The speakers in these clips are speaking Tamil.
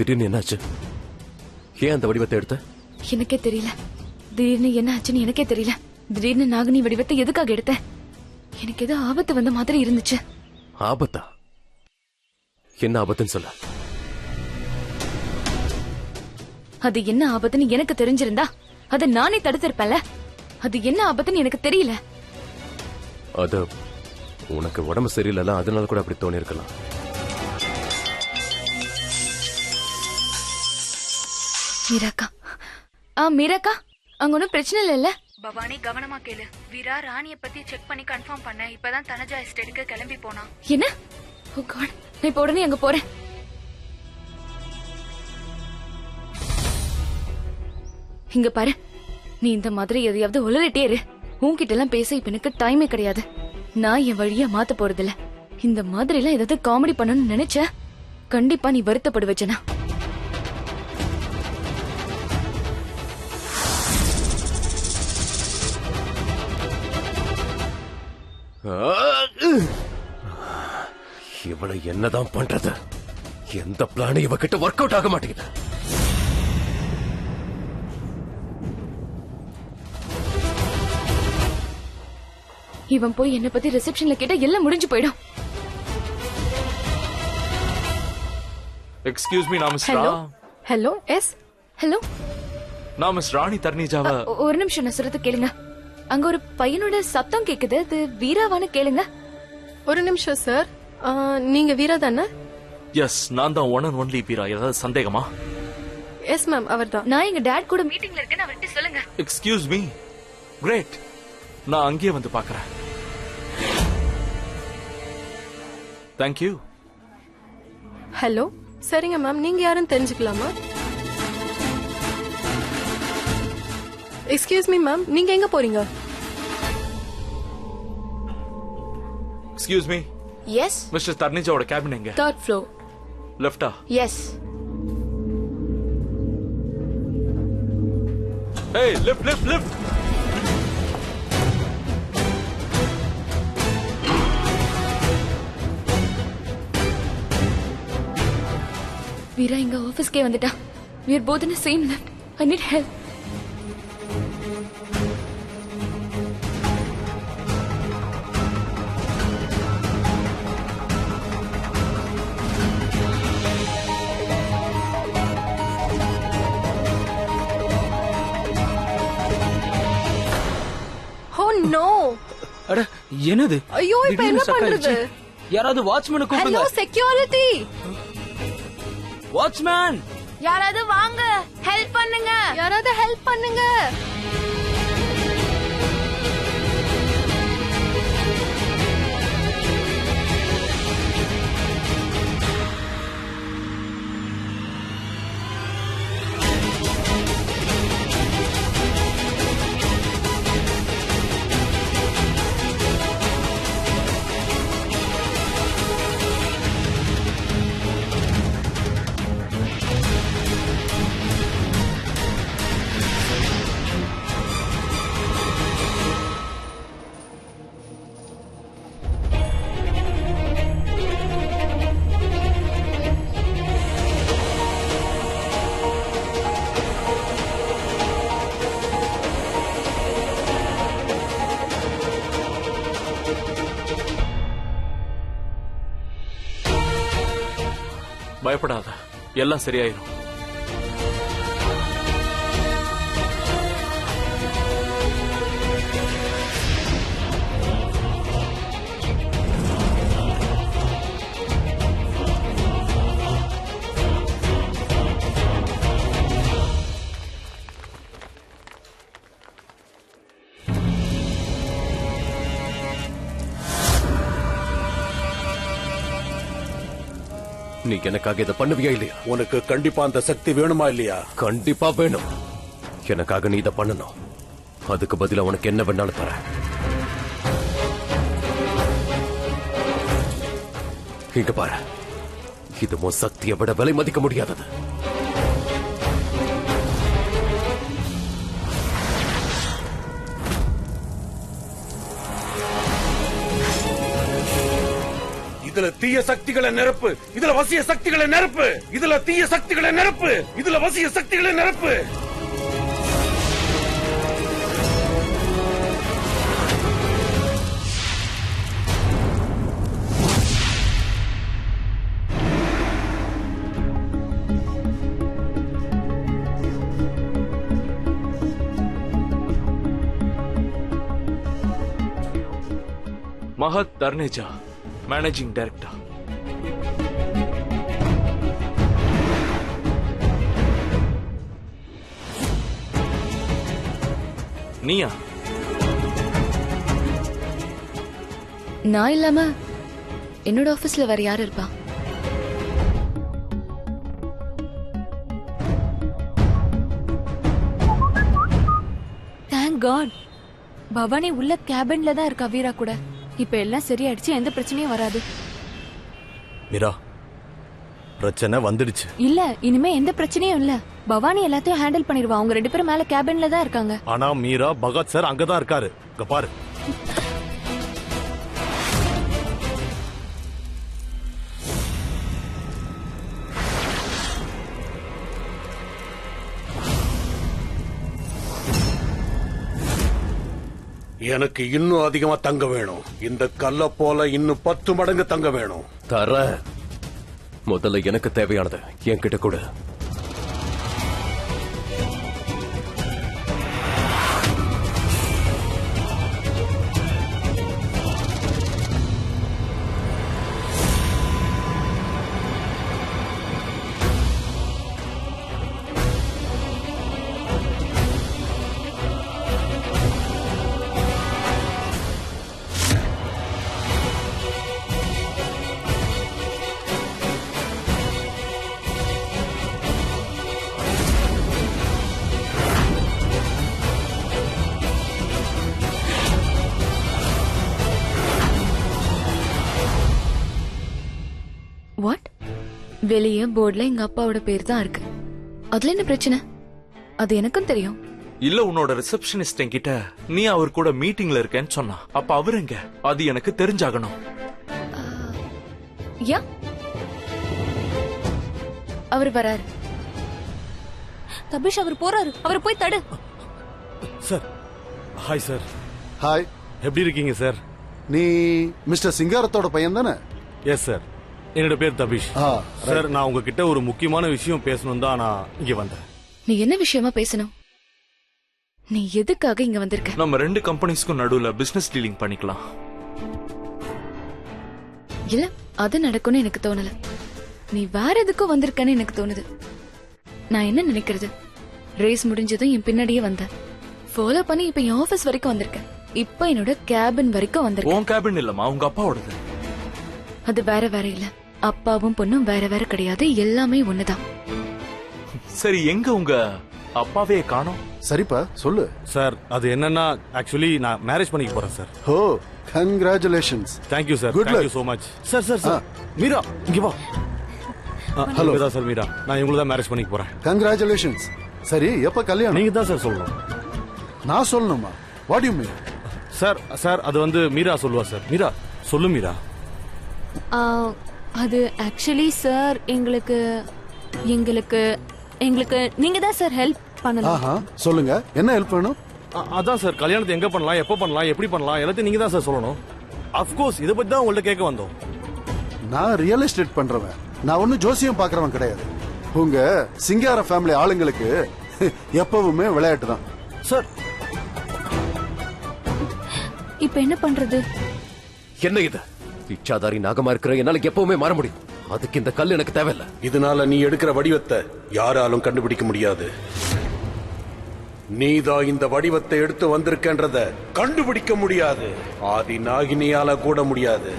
திடீர்னு என்னாச்சு? ஏன் அந்த வடிவத்தை எடுத்த? எனக்கே தெரியல. திடீர்னு என்ன ஆச்சுன்னு எனக்கே தெரியல. திடீர்னு நாகினி வடிவத்தை எதுக்காக எடுத்த? எனக்கு ஏதோ ஆபத்து வந்த மாதிரி இருந்துச்சு. ஆபத்தா? என்ன ஆபத்துன்னு சொல்ல. அது என்ன ஆபத்துன்னு எனக்கு தெரிஞ்சிருந்தா அதை நானே தடுத்திருப்பேன்ல. அது என்ன ஆபத்துன்னு எனக்கு தெரியல. அது உனக்கு உடம்பு சரியில்லை, அதனால கூட அப்படி தோணி இருக்கலாம். மீராக்கா, மீராக்கா, அங்க ஒன்னும் பிரச்சனை இல்ல? பவானி கவனமா கேளு. வீரா ராணிய பத்தி செக் பண்ணி கன்ஃபார்ம் பண்ண இப்பதான் தனஜா எஸ்டேட்டுக்கு கிளம்பி போனா. என்ன? ஓ காட், நான் இப்ப உடனே அங்க போறேன். இங்க பாரு, நீ இந்த மாதிரி எதையாவது உளறிட்டே இரு. உன்கிட்ட எல்லாம் பேச இப்ப எனக்கு டைமே கிடையாது. நான் என் வழியா மாத்த போறதில்ல. இந்த மாதிரி எல்லாம் ஏதாவது காமெடி பண்ணணும்னு நினைச்ச கண்டிப்பா நீ வருத்தப்படுவச்சனா. இவளை என்னதான் பண்றது? எந்த பிளானும் இவகிட்ட ஒர்க் அவுட் ஆக மாட்டேங்குது. இவன் போய் என்ன பத்தி ரிசப்ஷன்ல கேட்டா எல்லாம் முடிஞ்சு போயிடும். எக்ஸ்கியூஸ் மீ, நான் மிஸ் ஹலோ. எஸ் ஹலோ, நான் மிஸ் ராணி தர்னிஜாவா. ஒரு நிமிஷம் நான் சொல்றது கேளுங்க. அங்க ஒரு பையனோட சத்தம் கேக்குது. அது வீராவான்னு கேளுங்க. ஒரு நிமிஷம் சார், நீங்க வீரா தானே? எஸ், நான் தான் ஒன் அண்ட் ஒன்லி வீரா. ஏதாவது சந்தேகமா? எஸ் மேம், அவர் தான். நான் எங்க டாட் கூட மீட்டிங்ல இருக்கேன்னு அவர்கிட்ட சொல்லுங்க. Excuse me. கிரேட், நான் அங்கேயே வந்து பாக்குறேன். தேங்க்யூ. ஹலோ, சரிங்க மேம், நீங்க யாருன்னு தெரிஞ்சுக்கலாமா? எக்ஸ்கியூஸ் மீ மேம், நீங்க எங்க போறீங்க? Excuse me. எஸ். மிஸ்டர் தர்னிஜாவோட கேபின் எங்க? 3rd floor. லெஃப்டா? எஸ். ஏய், லெஃப்ட் லெஃப்ட் லெஃப்ட். வீரா எங்க ஆபீஸ்க்கே வந்துட்டா. We are both in the same lift. I need help. Oh no! அட என்னது? ஐயோ, இப்ப என்ன பண்றது? யாராவது வாட்ச்மேனை கூப்பிடுங்க. Hello security. வாட்ச்மேன், யாராவது வாங்க, ஹெல்ப் பண்ணுங்க. யாராவது ஹெல்ப் பண்ணுங்க. பயப்படாத, எல்லாம் சரியாயிரும். நீ எனக்காக இதை பண்ணுவியா இல்லையா? உனக்கு கண்டிப்பா அந்த சக்தி வேணுமா இல்லையா? கண்டிப்பா வேணும். எனக்காக நீ இதை பண்ணணும். அதுக்கு பதிலா உனக்கு என்ன வேணாலும் தரேன். இங்க பாரு, இது உன் சக்தியை விட விலை மதிக்க முடியாதது. இத இதுல தீய சக்திகளை நிரப்பு, இதுல வசிய சக்திகளை நிரப்பு, இதுல தீய சக்திகளை நிரப்பு, இதுல வசிய சக்திகளை நிரப்பு. Mahat Tarneja, managing director. நீயா? நான் இல்லாம என்னோட ஆபீஸ்ல வேற யாரு இருப்பா? தேங்க் காட், பவானி உள்ள கேபின்ல தான் இருக்கா வீரா கூட. இப்ப எல்லாம் சரியாயிடுச்சு, எந்த பிரச்சனையும் வராது. மீரா, பிரச்சனை வந்துடுச்சு. இல்ல, இனிமே எந்த பிரச்சனையும் இல்ல. பவானி எல்லாத்தையும் ஹேண்டில் பண்ணிடுவா. அவங்க 2 பேரும் மேல கேபின்ல தான் இருக்காங்க. ஆனா மீரா, பகத் சார் அங்கதான் இருக்காரு. இங்க பாரு. எனக்கு இன்னும் அதிகமா தங்க வேணும். இந்த கல்ல போல இன்னும் 10 மடங்கு தங்க வேணும். தர முதல்ல எனக்கு தேவையானது என்கிட்ட கொடு. வாட்? வெளியே போர்டுல எங்க அப்பாவோட பேர் தான் இருக்கு. அதுல என்ன பிரச்சனை? அது எனக்கும் தெரியும். இல்ல, உன்னோட ரிசப்ஷனிஸ்ட் என்கிட்ட நீ அவர் கூட மீட்டிங்ல இருக்கேன்னு சொன்னா. அப்ப அவர் எங்க? அது எனக்கு தெரிஞ்சாகணும். யா, அவர் வராரு. தபிஷ், அவர் போறாரு. அவர் போய் தடு. Sir, hi sir. ஹாய், எப்படி இருக்கீங்க சார்? நீ மிஸ்டர் சிங்காரத்தோட பையன் தானே? எஸ் சார், என்னோட பேர் தபிஷ். சார், நான் உங்ககிட்ட ஒரு முக்கியமான விஷயம் பேசணும் தான் நான் இங்க வந்தேன். நீ என்ன விஷயமா பேசணும்? நீ எதுக்காக இங்க வந்திருக்க? நம்ம 2 கம்பெனிஸ்க்கும் நடுவுல பிசினஸ் டீலிங் பண்ணிக்கலாம். இல்ல, அது நடக்கும்னு எனக்கு தோணல. நீ வேற எதுக்கும் வந்திருக்கன்னு எனக்கு தோணுது. நான் என்ன நினைக்கிறது, ரேஸ் முடிஞ்சதும் என் பின்னாடியே வந்த, ஃபாலோ பண்ணி இப்ப என் ஆபீஸ் வரைக்கும் வந்திருக்கேன். இப்ப என்னோட கேபின் வரைக்கும் வந்திருக்கேன். உன் கேபின் இல்லமா, உங்க அப்பாவோடது. அது வேற வேற இல்ல. அப்பாவும் பொண்ணும் வேற வேற கிடையாது, எல்லாமே ஒண்ணுதான். சரி, எங்க உங்க அப்பாவே காணோம்? சரிப்பா, சொல்லு. சார், அது என்னன்னா, ஆக்சுவலி நான் மேரேஜ் பண்ணிக்க போறேன் சார். ஓ, congratulations. Thank you sir. Good luck. Thank you so much. Sir sir sir, Meera இங்க வா. ஹலோ சார், மீரா, நான் இவங்களை தான் மேரேஜ் பண்ணிக்க போறேன். கங்க்ராச்சுலேஷன்ஸ். சரி, எப்ப கல்யாணம்? நீங்க தான் சார் சொல்லணும். நான் சொல்லணுமா? What you mean? Sir sir, அது வந்து மீரா சொல்லுவா சார். மீரா சொல்லு. மீரா, அது ஆக்சுவலி சார், எங்களுக்கு எங்களுக்கு எங்களுக்கு நீங்க தான் சார் ஹெல்ப் பண்ணலாம். ஆஹா, சொல்லுங்க, என்ன ஹெல்ப் வேணும்? அதான் சார், கல்யாணத்தை எங்க பண்ணலாம், எப்ப பண்ணலாம், எப்படி பண்ணலாம், எல்லாத்தையும் நீங்க தான் சார் சொல்லணும். அப்கோர்ஸ், இதை பத்தி தான் உங்கள்ட்ட கேட்க வந்தோம். நான் ரியல் எஸ்டேட் பண்றவன். நான் ஒன்னும் ஜோசியம் பாக்குறவன் கிடையாது. உங்க சிங்கார ஃபேமிலி ஆளுங்களுக்கு எப்பவுமே விளையாட்டு தான் சார். இப்ப என்ன பண்றது? என்ன இது? இச்சாதாரி நாகமா இருக்கிற என்னால எப்பவுமே மாற முடியும். அதுக்கு இந்த கல் எனக்கு தேவையில்லை. இதனால நீ எடுக்கிற வடிவத்தை யாராலும் கண்டுபிடிக்க முடியாது. நீதான் இந்த வடிவத்தை எடுத்து வந்திருக்கன்றத கண்டுபிடிக்க முடியாது. ஆதி நாகினியால கூட முடியாது.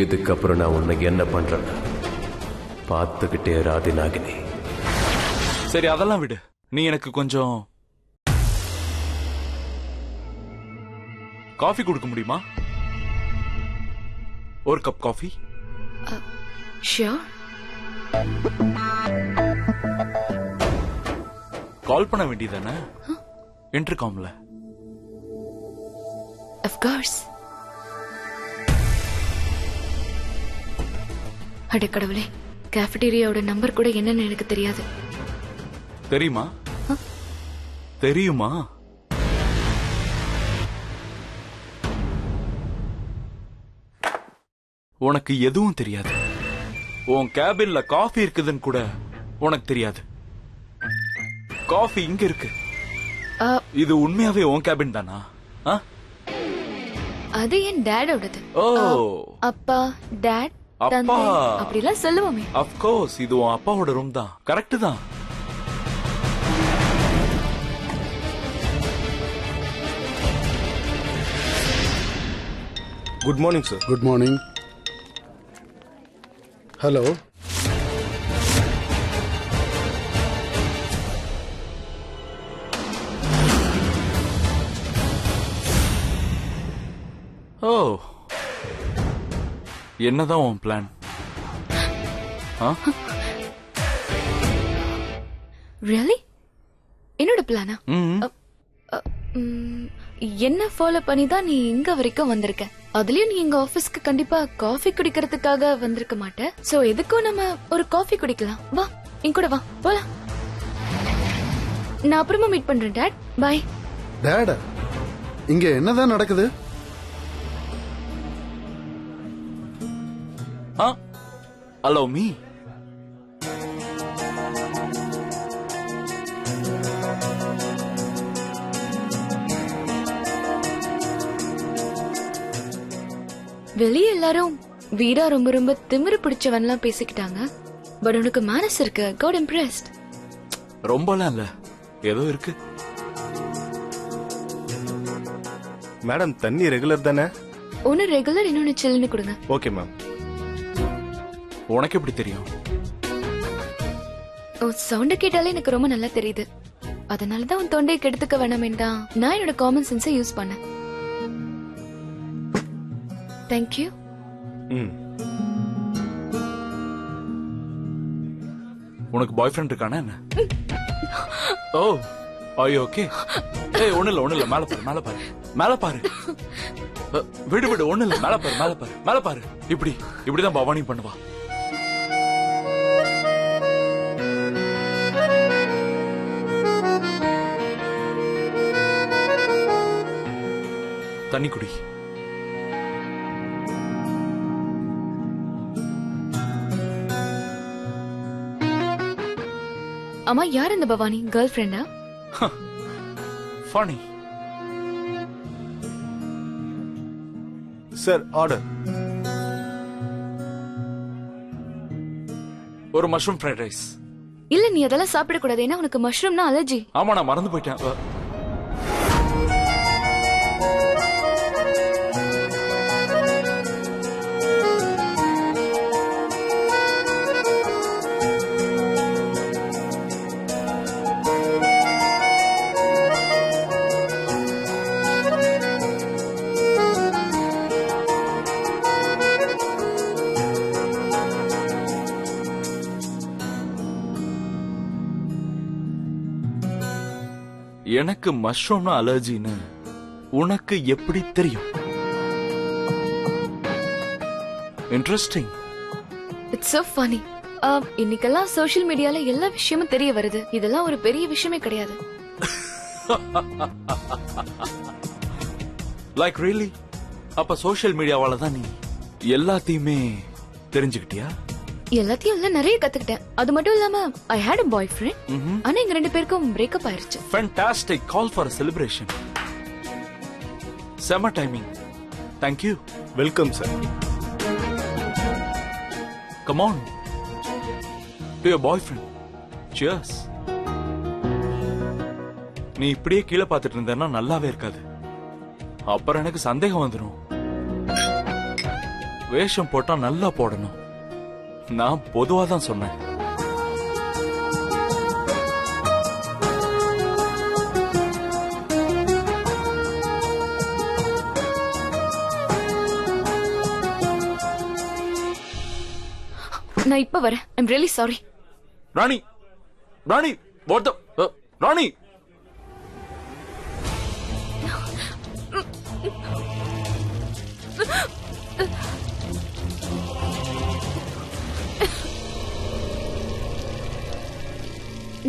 இதுக்கப்புறம் நான் உன்னை என்ன பண்றேன்னு பார்த்துக்கிட்டே ஆதி நாகினி. சரி, அதெல்லாம் விடு. நீ எனக்கு கொஞ்சம் காஃபி கொடுக்க முடியுமா? ஒரு கப் காஃபி. ஷியோர். கால் பண்ண வேண்டியதானே இன்டர்காம்ல? Of course. அட கடவுளே, கேஃபடேரியாவோட நம்பர் கூட என்னன்னு எனக்கு தெரியாது. தெரியுமா? தெரியுமா? உனக்கு எதுவும் தெரியாது. உன் கேபின்ல காஃபி இருக்குதுன்னு கூட உனக்கு தெரியாது. காஃபி இங்க இருக்கு. இது உண்மையாவே உன் கேபின் தானா? அது என் டேடோடது. ஓ, அப்பா, டாட், அப்பா. தந்தை அப்படிலாம் சொல்லுவோமே. of course இது உன் அப்பாவோட ரூம் தான். கரெக்ட் தான். Good morning sir. Good morning. Hello. ஓ, என்னதான் உன் பிளான்? ரியலி? என்னோட பிளானா? என்ன ஃபாலோ பண்ணி தான் நீ இங்க வரைக்கும் வந்திருக்க. அதுலயும் நீ எங்க ஆபீஸ்க்கு கண்டிப்பா காஃபி குடிக்கிறதுக்காக வந்திருக்க மாட்ட. சோ எதுக்கும் நம்ம ஒரு காஃபி குடிக்கலாம். வா, என் கூட வா, போலாம். நான் அப்புறமா மீட் பண்றேன் டாட். பை. டேட், இங்க என்னதான் நடக்குது? allow me. வெளியே எல்லாரும் வீரா ரொம்ப ரொம்ப திமிரு பிடிச்சவன்லாம் பேசிக்கிட்டாங்க. பட் உனக்கு மேனஸ் இருக்கு. Got impressed. ரொம்பலாம் இல்ல, ஏதோ இருக்கு. மேடம், தண்ணி ரெகுலர் தானே? ஒன்னு ரெகுலர், இன்னொன்னு சில்லுன்னு கொடுங்க. Okay ma'am. உனக்கு எப்படி தெரியும்? சவுண்ட கேட்டாலே எனக்கு ரொம்ப நல்லா தெரியுது. அதனாலதான் உன் தொண்டையை கெடுத்துக்க வேணாமேன்னு தான் நான் என்னோட காமன் சென்ஸை யூஸ் பண்ணேன். தேங்க்யூ. உனக்கு பாய் ஃப்ரெண்ட் இருக்கானா என்ன? ஓ, ஐயோ, ஓகே. ஏய், ஒண்ணு இல்ல, மேல பாரு, மேல பாரு, மேல பாரு. விடு விடு, ஒண்ணு இல்ல, மேல பாரு, மேல பாரு, மேல பாரு. இப்படிதான் பவானி பண்ணுவா. தண்ணி குடி. அம்மா, யார் இந்த பவானி? கேர்ள் ஃப்ரெண்டா? ஃபனி. Sir, order. ஒரு மஷ்ரூம் ஃப்ரைட் ரைஸ். இல்ல, நீ அதெல்லாம் சாப்பிடக்கூடாது. ஏன்னா உனக்கு மஷ்ரூம்னா அலர்ஜி. ஆமா, நான் மறந்து போயிட்டேன். எனக்கு மஷ்ரூம்னா அலர்ஜின்னு உனக்கு எப்படி தெரியும்? இன்ட்ரெஸ்டிங். It's so funny. இன்னைக்கெல்லாம் சோஷியல் மீடியால எல்லா விஷயமும் தெரிய வருது. இதெல்லாம் ஒரு பெரிய விஷயமே கிடையாது. Like really? அப்ப சோஷியல் மீடியாவால தான் நீ எல்லாத்தையுமே தெரிஞ்சுக்கிட்டியா? எல்லாத்தையும் இல்ல, நிறைய கத்துக்கிட்டேன். அது மட்டும் இல்லாம ஐ ஹேட் a boyfriend. ஆனா எங்க ரெண்டு பேருக்கும் பிரேக்கப் ஆயிருச்சு. Fantastic call for a celebration. Summer timing. Thank you. Welcome sir. Come on. To your boyfriend. Cheers. நீ இப்படியே கீழே பார்த்துட்டு இருந்தேன்னா நல்லாவே இருக்காது. அப்புறம் எனக்கு சந்தேகம் வந்துடும். வேஷம் போட்டா நல்லா போடணும். நான் பொதுவா தான் சொன்னேன். நான் இப்ப வரேன். I'm really sorry. Rani, Rani, what the ராணி.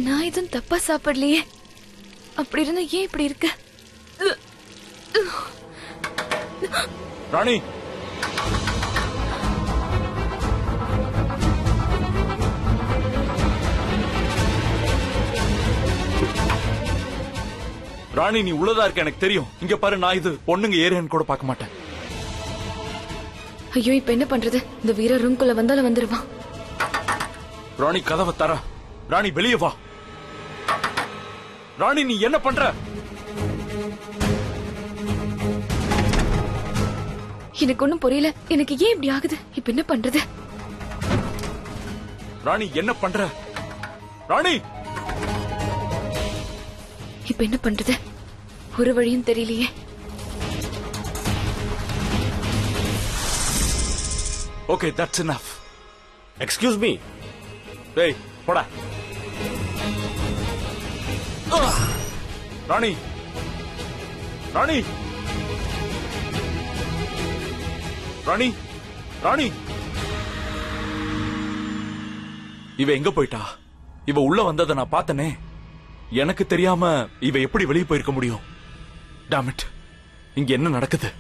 நான் எதுவும் தப்பா சாப்பிடலையே. அப்படி இருந்தா ஏன் இப்படி இருக்கு? ராணி, ராணி நீ உள்ளதா இருக்க எனக்கு தெரியும். இங்க பாரு, நான் இது பொண்ணுங்க ஏரியான்னு கூட பார்க்க மாட்டேன். ஐயோ, இப்ப என்ன பண்றது? இந்த வீர ரூம்குள்ள வந்தாலும் வந்துருவான். ராணி கதவை தர. ராணி வெளியே வா. ராணி நீ என்ன பண்ற? எனக்கு ஒண்ணும் புரியல. எனக்கு ஏன் இப்படி ஆகுது? இப்ப என்ன பண்றது? ராணி என்ன பண்ற? ராணி இப்ப என்ன பண்றது? ஒரு வழியும் தெரியலையே. Okay, that's enough. Excuse me. டேய் போடா. ராணி, ராணி, ராணி, ராணி. இவ எங்க போயிட்டா? இவ உள்ள வந்ததை நான் பார்த்தனே. எனக்கு தெரியாம இவ எப்படி வெளியே போயிருக்க முடியும்? Damn it. இங்க என்ன நடக்குது?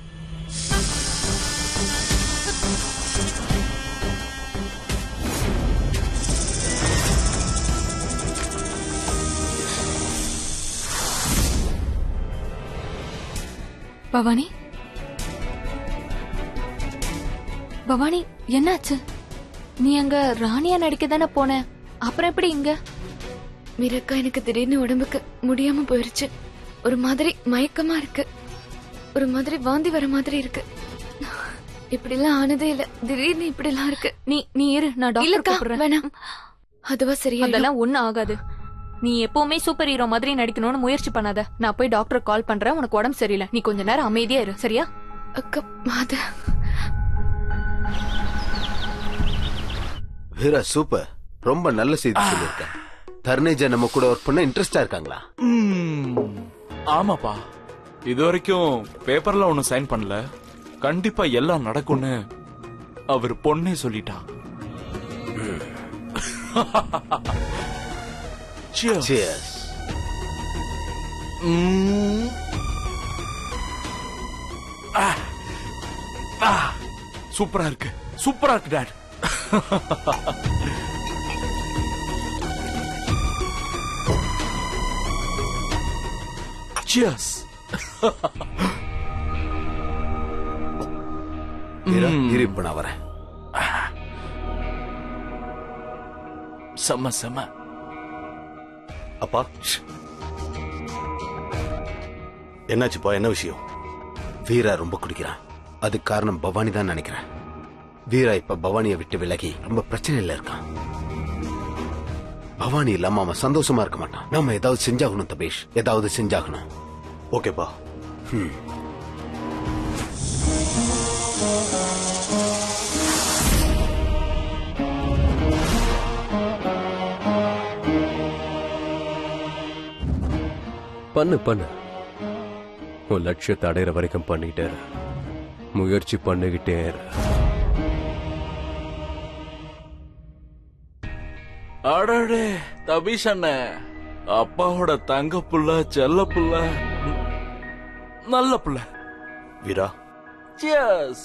பவானி, பவானி என்னாச்சு? நீ அங்க ராணியா நடிக்க தானே போன, அப்புறம் எப்படி இங்க? மீரக்கா, எனக்கு திடீர்னு உடம்புக்கு முடியாம போயிருச்சு. ஒரு மாதிரி மயக்கமா இருக்கு. ஒரு மாதிரி வாந்தி வர மாதிரி இருக்கு. இப்படி எல்லாம் ஆனதே இல்ல. திடீர்னு இப்படி எல்லாம் இருக்கு. நீ இரு, நான் டாக்டர் கூப்பிடுறேன். வேணாம், அதுவா சரியா? அதெல்லாம் ஒண்ணும் ஆகாது. நீ எப்பவுமே சூப்பர் ஹீரோ மாதிரி நடிக்கணும்னு முயற்சி பண்ணாத. நான் போய் டாக்டர் கால் பண்றேன். உனக்கு உடம்பு சரியில்லை, நீ கொஞ்ச நேரம் அமைதியா இரு, சரியா? அக்கா, மாது. வீரா சூப்பர், ரொம்ப நல்ல செய்தி சொல்லிருக்கேன். தர்ணேஜா நம்ம கூட ஒர்க் பண்ண இன்ட்ரெஸ்டா இருக்காங்களா? ஆமாப்பா, இது வரைக்கும் பேப்பர்ல ஒன்னும் சைன் பண்ணல. கண்டிப்பா எல்லாம் நடக்கும்னு அவர் பொண்ணே சொல்லிட்டா. Cheers. சூப்பரா இருக்கு, சூப்பரா இருக்கு டாட். Cheers. வீரா, இரு, இப்ப நான் வரேன். செம்ம செம்ம. அப்பா, என்னாச்சுப்பா? என்ன விஷயம்? வீரா ரொம்ப குடிக்கிறான். அதுக்கு காரணம் பவானி தான் நினைக்கிறேன். வீரா இப்ப பவானியை விட்டு விலகி ரொம்ப பிரச்சனையில இருக்கான். பவானி இல்லாம அவன் சந்தோஷமா இருக்க மாட்டான். நாம ஏதாவது செஞ்சாகணும் தபேஷ், ஏதாவது செஞ்சாகணும். ஓகேப்பா. பண்ணு பண்ணு. உன் லட்சியத்தை அடையிற வரைக்கும் பண்ணிட்டே இரு. முயற்சி பண்ணிக்கிட்டே இரு. அடடே தபீஷ் அண்ணன், அப்பாவோட தங்க புள்ள, செல்ல புள்ள, நல்ல புள்ள. வீரா, Cheers.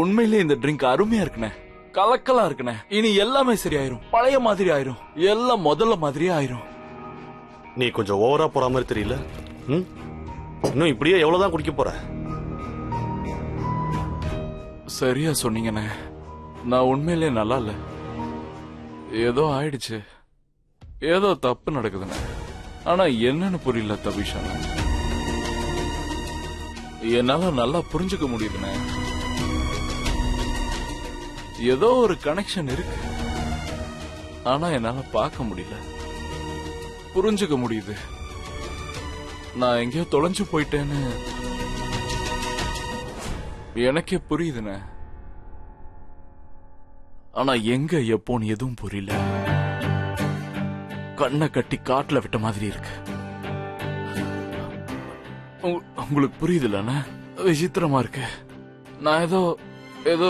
உண்மையிலே இந்த ட்ரிங்க் அருமையா இருக்குண்ணே, கலக்கலா இருக்குண்ணே. இனி எல்லாமே சரியாயிரும், பழைய மாதிரி ஆயிரும், எல்லாம் முதல்ல மாதிரியே ஆயிரும். நீ கொஞ்சம் ஓவரா போற மாதிரி தெரியல. இன்னும் இப்படியே எவ்வளவுதான் குடிக்க போற? சரியா சொன்னீங்கண்ணே. நான் உண்மையிலே நல்லா இல்ல. ஏதோ ஆயிடுச்சு, ஏதோ தப்பு நடக்குதுண்ணே. ஆனா என்னன்னு புரியல தபீஷா. என்னால நல்லா புரிஞ்சுக்க முடியுதுண்ணே. ஏதோ ஒரு கனெக்ஷன் இருக்கு, ஆனா என்னால பார்க்க முடியல, புரிஞ்சுக்க முடியுது. நான் எங்கேயோ தொலைஞ்சு போயிட்டேன்னு எனக்கே புரியுதுண்ணே. ஆனா எங்க எப்போன்னு எதுவும் புரியல. கண்ணை கட்டி காட்டுல விட்ட மாதிரி இருக்கு. உங்களுக்கு புரியுதுல்லண்ணே? விசித்திரமா இருக்கு. நான் ஏதோ ஏதோ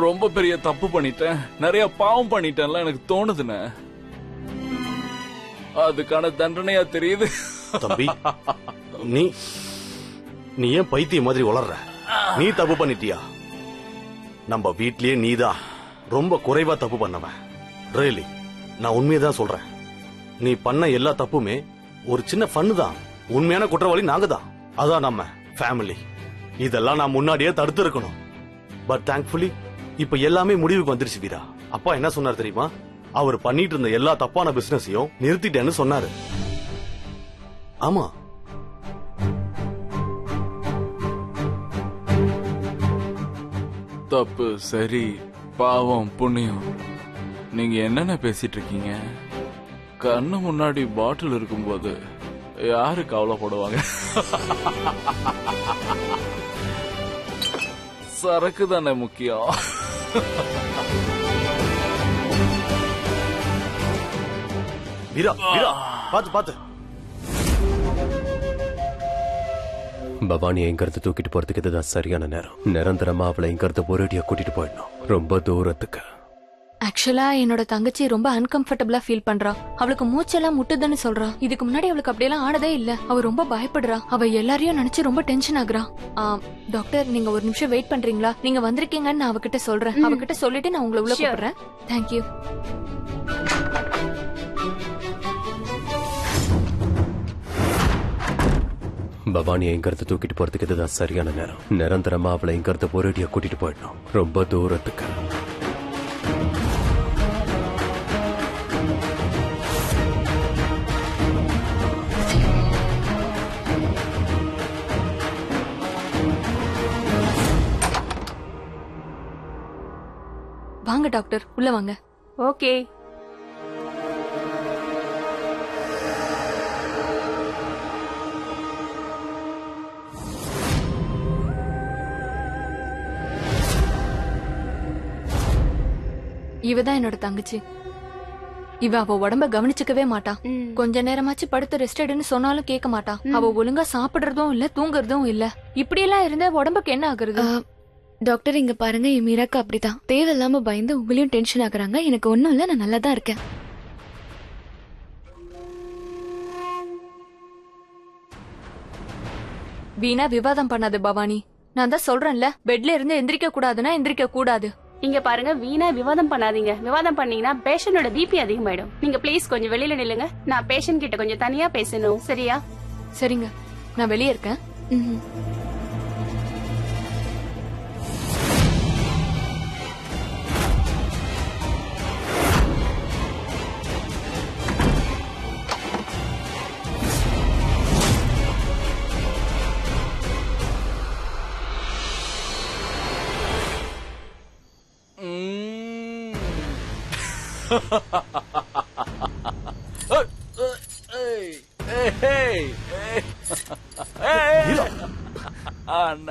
ரொம்ப பெரிய தப்பு பண்ணிட்டேன், நிறைய பாவம் பண்ணிட்டேன்ல எனக்கு தோணுதுண்ணே. அதுக்கான தண்டனையா தெரியுது. தம்பி, நீ நீ ஏன் பைத்திய மாதிரி வளர்ற? நீ தப்பு பண்ணிட்டியா? நம்ம வீட்லயே நீதான் ரொம்ப குறைவா தப்பு பண்ணவன். ரியலி, நான் உண்மையதான் சொல்றேன். நீ பண்ண எல்லா தப்புமே ஒரு சின்ன ஃபன்னு தான். உண்மையான குற்றவாளி நாங்க தான். அதான் நம்ம ஃபேமிலி. இதெல்லாம் நான் முன்னாடியே தடுத்து இருக்கணும். பட் தேங்க்ஃபுல்லி இப்ப எல்லாமே முடிவுக்கு வந்துருச்சு வீரா. அப்பா என்ன சொன்னார் தெரியுமா? அவர் பண்ணிட்டு இருந்த எல்லா தப்பான பிசினஸையும் நிறுத்திட்டேன்னு சொன்னாரு. ஆமா, தப்பு சரி பாவம் புண்ணியம் நீங்க என்னென்ன பேசிட்டு இருக்கீங்க? கண்ணு முன்னாடி பாட்டில் இருக்கும்போது யாரு கவலைப்படுவாங்க? சரக்கு தானே முக்கியம். வீரா வீரா, பாத்து பாத்து. பவானியை இங்கிருந்து தூக்கிட்டு போறதுக்கு இதுதான் சரியான நேரம். நிரந்தரமா அவளை இங்கிருந்து ஒரேடியா கூட்டிட்டு போயிடணும், ரொம்ப தூரத்துக்கு. ஆக்சுவலா என்னோட தங்கச்சி ரொம்ப அன்கம்ஃபர்டபுளா ஃபீல் பண்றா. அவளுக்கு மூச்செல்லாம் முட்டுதுன்னு சொல்றா. இதுக்கு முன்னாடி அவளுக்கு அப்படியெல்லாம் ஆனதே இல்ல. அவ ரொம்ப பயப்படுறா. அவ எல்லாரையும் நினைச்சு ரொம்ப டென்ஷன் ஆகுறா. டாக்டர், நீங்க ஒரு நிமிஷம் வெயிட் பண்றீங்களா? நீங்க வந்திருக்கீங்கன்னு நான் அவகிட்ட சொல்றேன். அவகிட்ட சொல்லிட்டு நான் உங்களை உள்ள கூப்பிடுறேன். தேங்க்யூ. பவானியை இங்கிருந்து தூக்கிட்டு போறதுக்கு இதுதான் சரியான நேரம். நிரந்தரமா அவளை இங்கிருந்து ஒரேடியா கூட்டிட்டு போயிடணும், ரொம்ப தூரத்துக்கு. வாங்க டாக்டர், உள்ள வாங்க. ஓகே. இவதான் என்னோட தங்கச்சி. இவ அவ உடம்ப கவனிச்சுக்கவே மாட்டா. கொஞ்ச நேரமாச்சு படுத்து ரெஸ்ட் எடுன்னு சொன்னாலும் கேட்க மாட்டா. அவ ஒழுங்கா சாப்பிடுறதும் இல்ல, தூங்குறதும் இல்ல. இப்படி எல்லாம் இருந்தா உடம்புக்கு என்ன ஆகுறது? டாக்டர், இங்க பாருங்க, என் மீராக்கு அப்படிதான். தேவையில்லாம பயந்து உங்களையும் டென்ஷன் ஆகுறாங்க. எனக்கு ஒண்ணும் இல்ல, நான் நல்லா தான் இருக்கேன். வீணா விவாதம் பண்ணாது பவானி. நான் தான் சொல்றேன்ல, பெட்ல இருந்து எந்திரிக்க கூடாதுன்னா எந்திரிக்க கூடாது. இங்க பாருங்க, வீணா விவாதம் பண்ணாதீங்க. விவாதம் பண்ணீங்கன்னா பேஷண்டோட பிபி அதிகமாயிடும். நீங்க ப்ளீஸ் கொஞ்சம் வெளியில நில்லுங்க. நான் பேஷண்ட் கிட்ட கொஞ்சம் தனியா பேசணும், சரியா? சரிங்க, நான் வெளியே இருக்கேன்.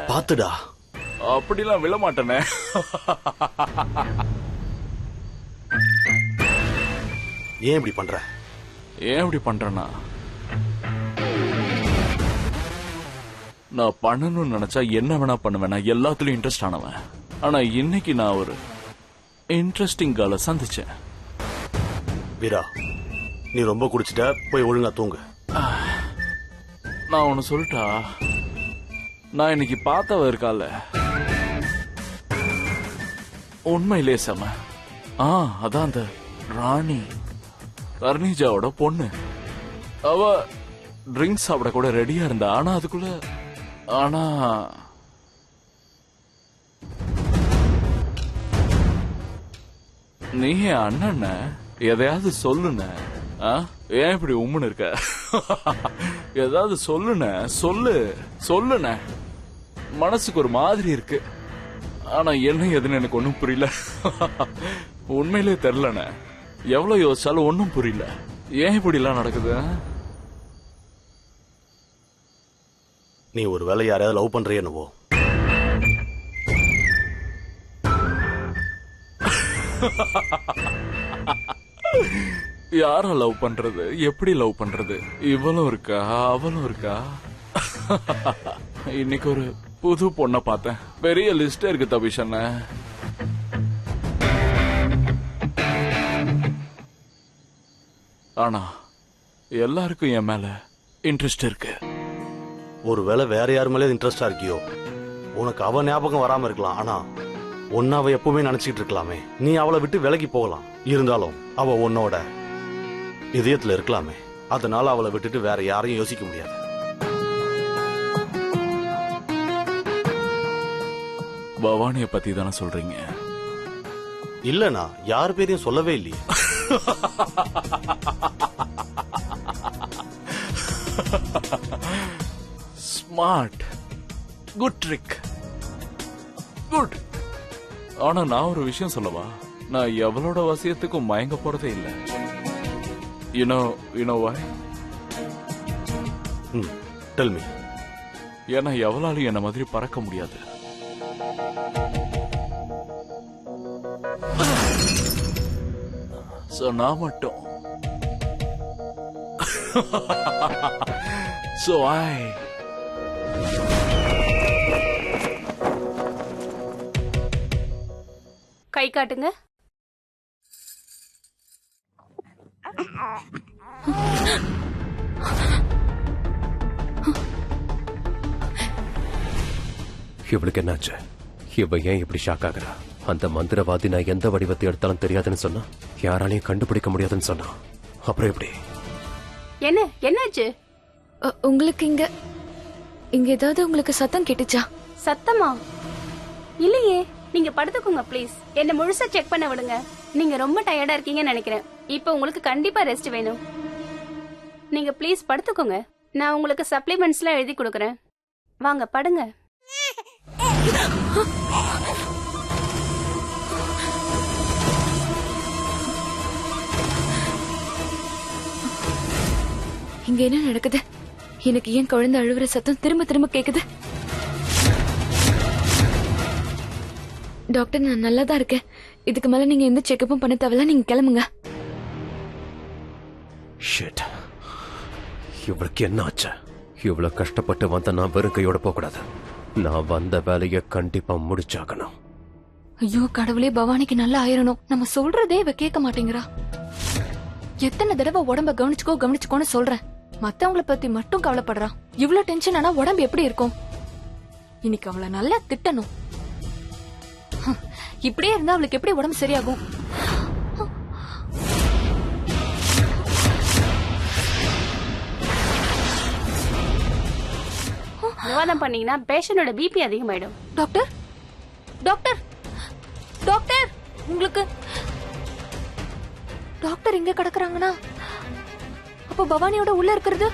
பாத்துடா, அப்படிலாம் விழ மாட்டேனே. ஏன் இப்படி பண்ற? ஏன் இப்படி பண்றேன்னா, நான் பண்ணணும்னு நினைச்சா என்ன வேணா பண்ணுவேன். நான் எல்லாத்துலயும் இன்ட்ரெஸ்ட் ஆனவன். ஆனா இன்னைக்கு நான் ஒரு இன்ட்ரெஸ்டிங் கேர்ளை சந்திச்சேன். வீரா, நீ ரொம்ப குடிச்சிட்ட, போய் ஒழுங்கா தூங்கு. நான் ஒன்னு சொல்லிட்டா, நான் இன்னைக்கு பார்த்தவ இருக்கால, உண்மையிலே செம. அதான் அந்த ராணி கர்னிஜாவோட பொண்ணு. அவ ட்ரிங்க்ஸ் சாப்பிட கூட ரெடியா இருந்தா. ஆனா அதுக்குள்ள நீ என் அண்ணன், எதையாவது சொல்லுன. ஏன் இப்படி உம்முன்னு இருக்க? ஏதாவது சொல்லுன, சொல்லுன. மனசுக்கு ஒரு மாதிரி இருக்கு. ஆனா என்ன எதுன்னு எனக்கு ஒன்னும் புரியல. உண்மையிலே தெரியலண்ணே. எவ்வளவு யோசிச்சாலும் ஒன்னும் புரியல. ஏன் இப்படி எல்லாம் நடக்குது? நீ ஒரு வேலை யாரையாவது லவ் பண்றிய என்னவோ? யார லவ் பண்றது? எப்படி லவ் பண்றது? இவளும் இருக்கா, அவளும் இருக்கா. இன்னைக்கு ஒரு புது பொண்ண பார்த்தேன். பெரிய லிஸ்ட் இருக்கு தபிஷன். ஆனா எல்லாருக்கும் என் மேல இன்ட்ரெஸ்ட் இருக்கு. ஒருவேளை வேற யார் மேலே இன்ட்ரெஸ்டா இருக்கியோ? உனக்கு அவ ஞாபகம் வராம இருக்கலாம், ஆனா உன்னை அவ எப்பவுமே நினைச்சிட்டு இருக்கலாமே. நீ அவளை விட்டு விலகி போகலாம், இருந்தாலும் அவ உன்னோட இதயத்துல இருக்கலாமே. அதனால அவளை விட்டுட்டு வேற யாரையும் யோசிக்க முடியாது. பவானிய பத்தி தானே சொல்றீங்க? இல்லனா யார் பேரையும் சொல்லவே இல்லையே. Smart, good trick, good. ஆனா நான் ஒரு விஷயம் சொல்லவா? நான் எவளோட வசியத்துக்கும் மயங்க போறதே இல்ல. You know why? Tell me. ஏன்னா எவளாலும் என்ன மாதிரி பறக்க முடியாது. So நான் மட்டும். So கை காட்டுங்க. இவளுக்கு என்னாச்சு? இவ ஏன் இப்படி ஷாக் ஆகுறா? அந்த மந்திரவாதி நான் எந்த வடிவத்தை எடுத்தாலும் தெரியாதுன்னு சொன்னா, யாராலையும் கண்டுபிடிக்க முடியாதுன்னு சொன்னா, அப்புறம் எப்படி? என்னாச்சு? உங்களுக்கு இங்க ஏதாவது உங்களுக்கு சத்தம் கேட்டுச்சா? சத்தமா? இல்லையே. நீங்க படுத்துக்கோங்க ப்ளீஸ். என்ன முழுசா செக் பண்ண விடுங்க. நீங்க ரொம்ப டயர்டா இருக்கீங்கன்னு நினைக்கிறேன். இப்போ உங்களுக்கு கண்டிப்பா ரெஸ்ட் வேணும். நீங்க ப்ளீஸ் படுத்துக்கோங்க. நான் உங்களுக்கு சப்ளிமெண்ட்ஸ்லாம் எழுதி கொடுக்கறேன். வாங்க படுங்க. இங்க என்ன நடக்குது? எனக்கு ஏன் குழந்தை அழுவுற சத்தம் திரும்ப திரும்ப கேக்குது? டாக்டர், நான் நல்லா தான் இருக்கேன். இதுக்கு மேல நீங்க எந்த செக்கப்பும் பண்ண தேவையில்ல. நீங்க கிளம்புங்க. ஷிட். இவளுக்கு என்ன ஆச்சு? இவ்வளவு கஷ்டப்பட்டு வந்த நான் வெறும் கையோட போக கூடாது. நான் வந்த வேலையை கண்டிப்பா முடிச்சாகணும். ஐயோ கடவுளே, பவானிக்கு நல்லா ஆயிரணும். நம்ம சொல்றதே இவ கேட்க மாட்டேங்கிறா. எத்தனை தடவை உடம்ப கவனிச்சுக்கோன்னு சொல்றேன். மத்தவங்கள பத்தி மட்டும் கவலைப்படுறா. இவ்வளவு டென்ஷன் ஆனா உடம்பு எப்படி இருக்கும்? இன்னைக்கு அவளை நல்லா திட்டணும். இப்படியே இருந்தா அவளுக்கு எப்படி உடம்பு சரியாகும்? விவாதம் பண்ணீங்கன்னா பேஷண்டோட பிபி அதிகமாயிடும். டாக்டர் டாக்டர் டாக்டர், உங்களுக்கு டாக்டர் இங்க கிடக்குறாங்கன்னா அப்ப பவானியோட உள்ள இருக்கிறது?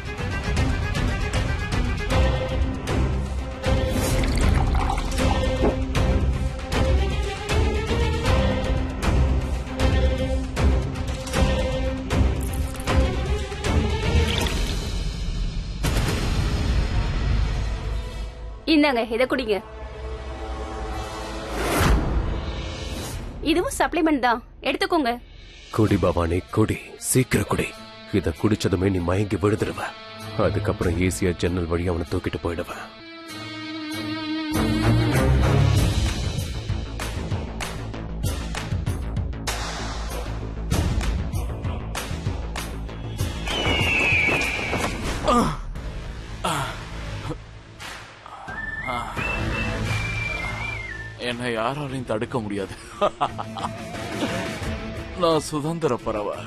இந்தாங்க, இத குடிங்க. இதுவும் சப்ளிமெண்ட் தான், எடுத்துக்கோங்க. குடி பவானி, குடி, சீக்கிரம் குடி. இத குடிச்சதுமே நீ மயங்கி விழுந்துடுவ. அதுக்கப்புறம் ஈஸியா ஜன்னல் வழி அவனை தூக்கிட்டு போயிடுவேன். என்னை யாராலையும் தடுக்க முடியாது. நான் சுதந்திர பறவை.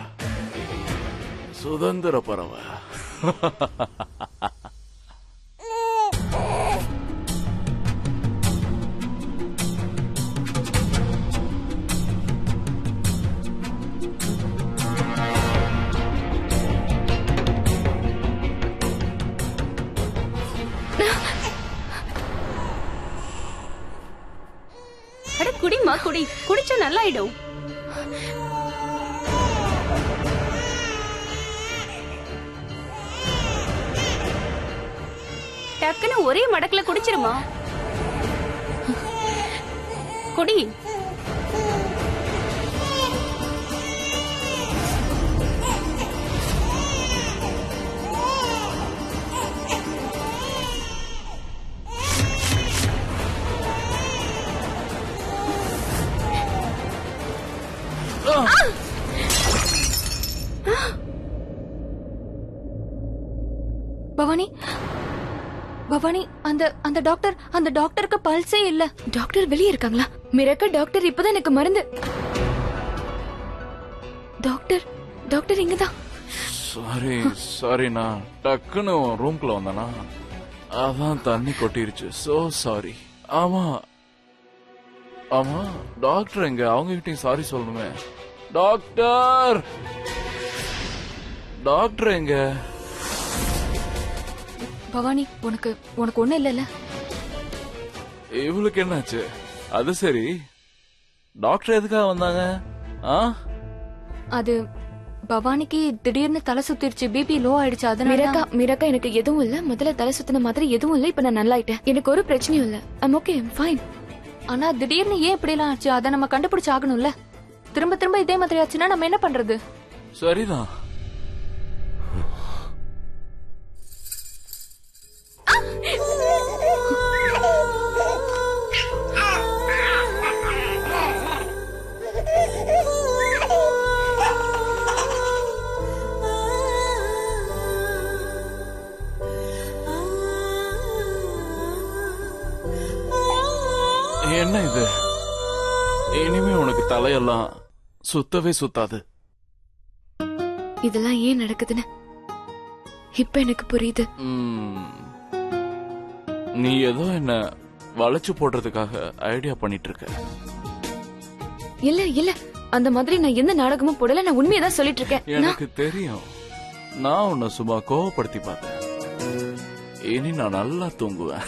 குடிமா, குடிச்சா நல்லாயிடும். டக்குன்னு ஒரே மடக்குல குடிச்சிருமா. குடி. பவானி பவானி அந்த டாக்டருக்கு பல்ஸே இல்ல. டாக்டர் வெளியே இருக்காங்களா? மிராக்கல் டாக்டர் இப்பதான் எனக்கு மருந்து. டாக்டர் இங்கதான். சாரி நான் டக்குன்னு ரூம்குள்ள வந்தேனா, அதான் தண்ணி கொட்டிருச்சு. So sorry. ஆமா டாக்டர் எங்க? அவங்க கிட்டயும் சாரி சொல்லணுமே. டாக்டர் எங்க? பவானி உனக்கு ஒண்ணு இல்லல்ல? இவளுக்கு என்னாச்சு? அது சரி, டாக்டர் எதுக்காக வந்தாங்க? அது பவானிக்கு திடீர்னு தலை சுத்திருச்சு, பிபி லோ ஆயிடுச்சு. அதனால மிராக்கா எனக்கு எதுவும் இல்ல. முதல்ல தலை சுத்தின மாதிரி எதுவும் இல்ல. இப்ப நான் நல்லா ஆயிட்டேன். எனக்கு ஒரு பிரச்சனையும் இல்ல. I'm okay, I'm fine. ஆனா திடீர்னு ஏன் இப்படி எல்லாம் ஆச்சு? அதை நம்ம கண்டுபிடிச்சு ஆகணும்ல. திரும்ப இதே மாதிரி ஆச்சுன்னா நம்ம என்ன பண்றது? சரிதான். என்ன இது? இனிமே உனக்கு தலையெல்லாம் சுத்தவே சுத்தாது. இதெல்லாம் ஏன் நடக்குதுன்னு இப்ப எனக்கு புரியுது. நீ ஏதோ என்ன வளைச்சு போடுறதுக்காக ஐடியா பண்ணிட்டு இருக்க. இல்ல அந்த மாதிரி நான் எந்த நாடகமும் போடல. நான் உண்மையதான் சொல்லிட்டு இருக்கேன். எனக்கு தெரியும். நான் உன்னை சும்மா கோவப்படுத்தி பார்த்தேன். இனி நான் நல்லா தூங்குவேன்.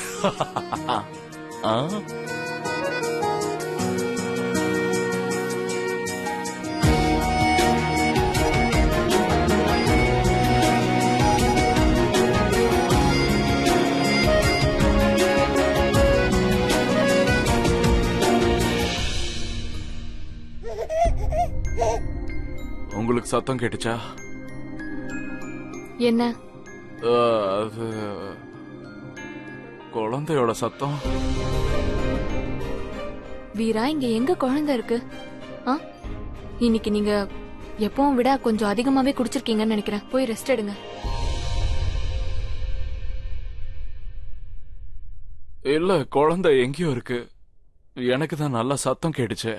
உங்களுக்கு சத்தம் கேட்டுச்சா? என்ன? அது குழந்தையோட சத்தம். வீரா, இங்க எங்க குழந்தை இருக்கு? இன்னைக்கு நீங்க எப்பவும் விட கொஞ்சம் அதிகமாவே குடிச்சிருக்கீங்கன்னு நினைக்கிறேன். போய் ரெஸ்ட் எடுங்க. இல்ல, குழந்தை எங்கேயோ இருக்கு. எனக்கு தான் நல்ல சத்தம் கேட்டுச்சு.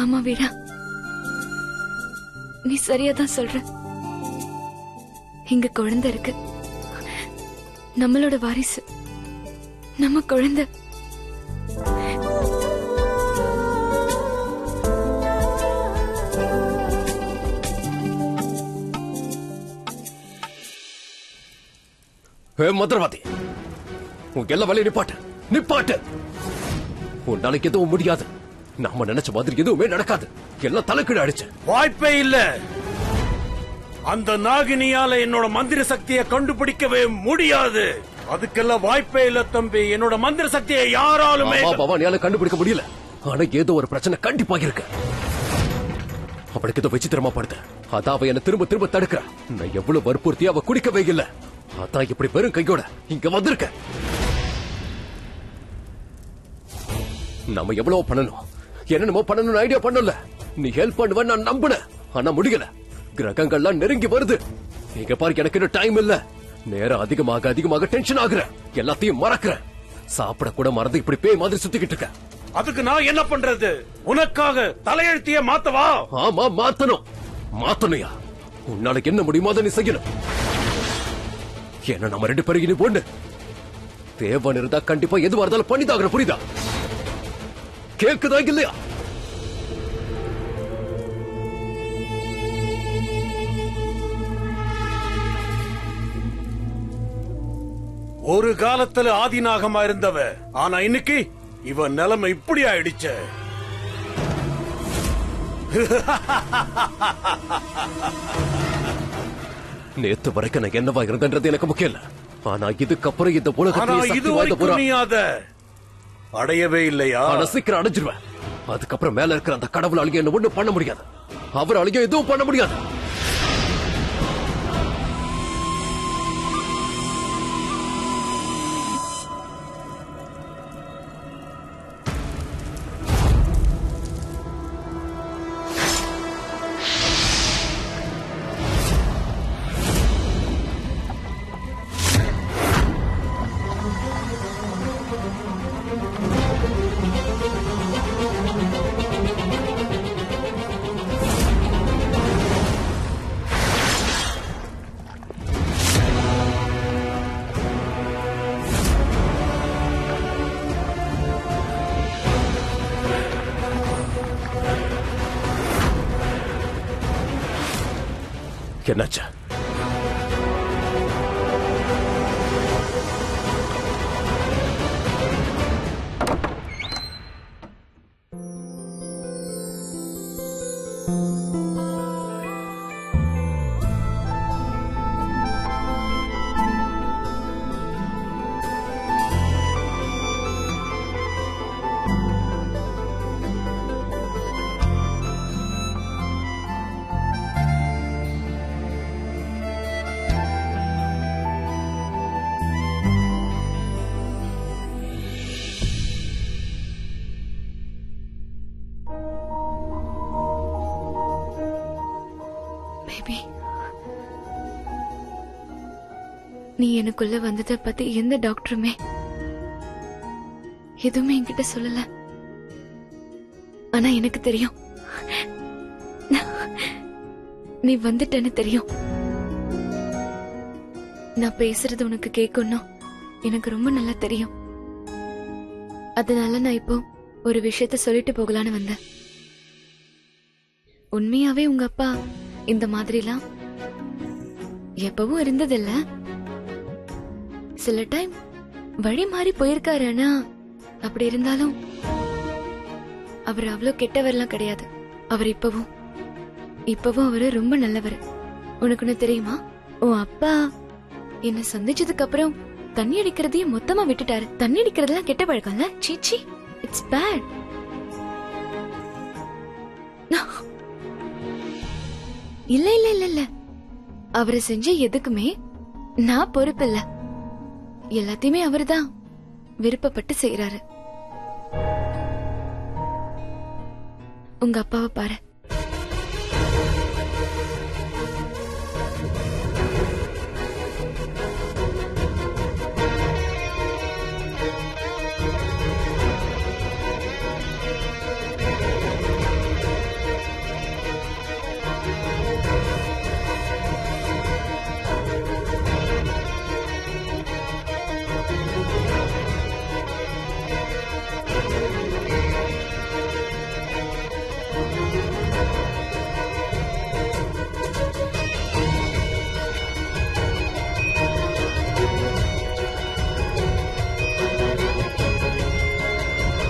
ஆமா வீரா, நீ சரியாதான் சொல்ற. இங்க குழந்தை இருக்கு. நம்மளோட வாரிசு, நம்ம குழந்தை. மந்திரவாதி, உங்க எல்லா வேலையும் நிப்பாட்டு. உன் நாளைக்கு எதுவும் முடியாது. நாம நினைச்ச மாதிரி எதுவுமே நடக்காது. எல்லாம் தலைக்கீழ அடிச்சு. வாய்ப்பே இல்ல. அந்த நாகினியால என்னோட மந்திர சக்தியை கண்டுபிடிக்கவே முடியாது. அதுக்கெல்லாம் வாய்ப்பே இல்ல தம்பி. என்னோட மந்திர சக்தியை யாராலுமே பவானியால கண்டுபிடிக்க முடியல. ஆனா ஏதோ ஒரு பிரச்சனை கண்டிப்பா இருக்கு. அவளுக்கு ஏதோ விசித்திரமா படுது. அதான் அவ என்ன திரும்ப திரும்ப தடுக்கிறா. நான் எவ்வளவு வற்புறுத்தி அவ குடிக்கவே இல்ல. அதான் இப்படி வெறும் கையோட இங்க வந்திருக்க. நம்ம எவ்வளவு பண்ணணும், என்னென்னமோ பண்ணணும்னு ஐடியா பண்ணல. நீ ஹெல்ப் பண்ணுவ நான் நம்பின. ஆனா முடியல. கிரகங்கள்லாம் நெருங்கி வருது. நீங்க பாரு, எனக்கு இன்னும் டைம் இல்ல. நேரம் அதிகமாக டென்ஷன் ஆகுறேன். எல்லாத்தையும் மறக்கிறேன். சாப்பிட கூட மறந்து இப்படி பேய் மாதிரி சுத்திக்கிட்டு இருக்க. அதுக்கு நான் என்ன பண்றது? உனக்காக தலையெழுத்திய மாத்தவா? ஆமா, மாத்தணும்யா. உன்னால என்ன முடியுமோ அதை நீ செய்யணும். ஏன்னா நம்ம ரெண்டு பேரும் இனி ஒண்ணு. தேவன் இருந்தா கண்டிப்பா எதுவா இருந்தாலும் பண்ணிதாகிற. புரியுதா? கேக்குதா இல்லையா? ஒரு காலத்துல ஆதிநாகமா இருந்தவ, ஆனா இன்னைக்கு இவன் நிலைமை இப்படி ஆயிடுச்சு. நேத்து வரைக்கும் நான் என்னவா இருந்தது எனக்கு முக்கியம் இல்ல. ஆனா இதுக்கப்புறம் இந்த உலகத்தை அடையவே இல்லையா? சீக்கிரம் அடைஞ்சிருவேன். அதுக்கப்புறம் மேல இருக்கிற அந்த கடவுளாலையும் என்ன ஒண்ணும் பண்ண முடியாது. அவராலையும் எதுவும் பண்ண முடியாது. என்னாச்சு? பேபி, நீ எனக்குள்ள வந்ததை பத்தி எந்த டாக்டருமே எதுவுமே என்கிட்ட சொல்லல. ஆனா எனக்கு தெரியும் நீ வந்துட்டேன்னு தெரியும். நான் பேசுறது உனக்கு கேட்கணும் எனக்கு ரொம்ப நல்லா தெரியும். அதனால நான் இப்போ ஒரு விஷயத்த சொல்லிட்டு போகலான்னு வந்தேன். உண்மையாவே உங்க அப்பா இந்த மாதிரிலாம் எப்பவும் இருந்ததில்ல. சில டைம் வழி மாறி போயிருக்காரு. ஆனா அப்படி இருந்தாலும் அவர் அவ்வளவு கெட்டவர்லாம் கிடையாது. அவர் இப்பவும் அவரு ரொம்ப நல்லவர். உனக்கு ஒண்ணு தெரியுமா? உன் அப்பா என்ன சந்திச்சதுக்கு அப்புறம் தண்ணி அடிக்கிறதையும் மொத்தமா விட்டுட்டாரு. தண்ணி அடிக்கிறதுலாம் கெட்ட பழக்கம்ல. சீச்சி, இட்ஸ் பேட். இல்ல இல்ல இல்ல இல்ல, அவரு செஞ்ச எதுக்குமே நான் பொறுப்பில்ல. எல்லாத்தையுமே அவர்தான் விருப்பப்பட்டு செய்யறாரு. உங்க அப்பாவை பாரு.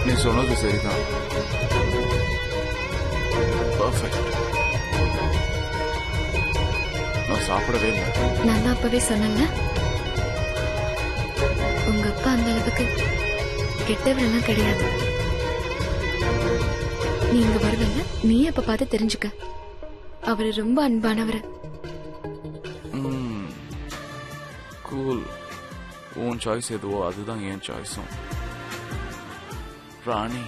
நீ சொன்னது சரிதான். பர்ஃபெக்ட். நான் சாப்பிடவே இல்லை. நான் தான் அப்பவே சொன்னேன்ல, உங்க அப்பா அந்த அளவுக்கு கெட்டவரெல்லாம் கிடையாது. நீ இங்க வருவல்ல, நீ அப்ப பார்த்து தெரிஞ்சுக்க. அவரு ரொம்ப அன்பானவர். கூல். உன் சாய்ஸ் எதுவோ அதுதான் என் சாய்ஸும். ராணி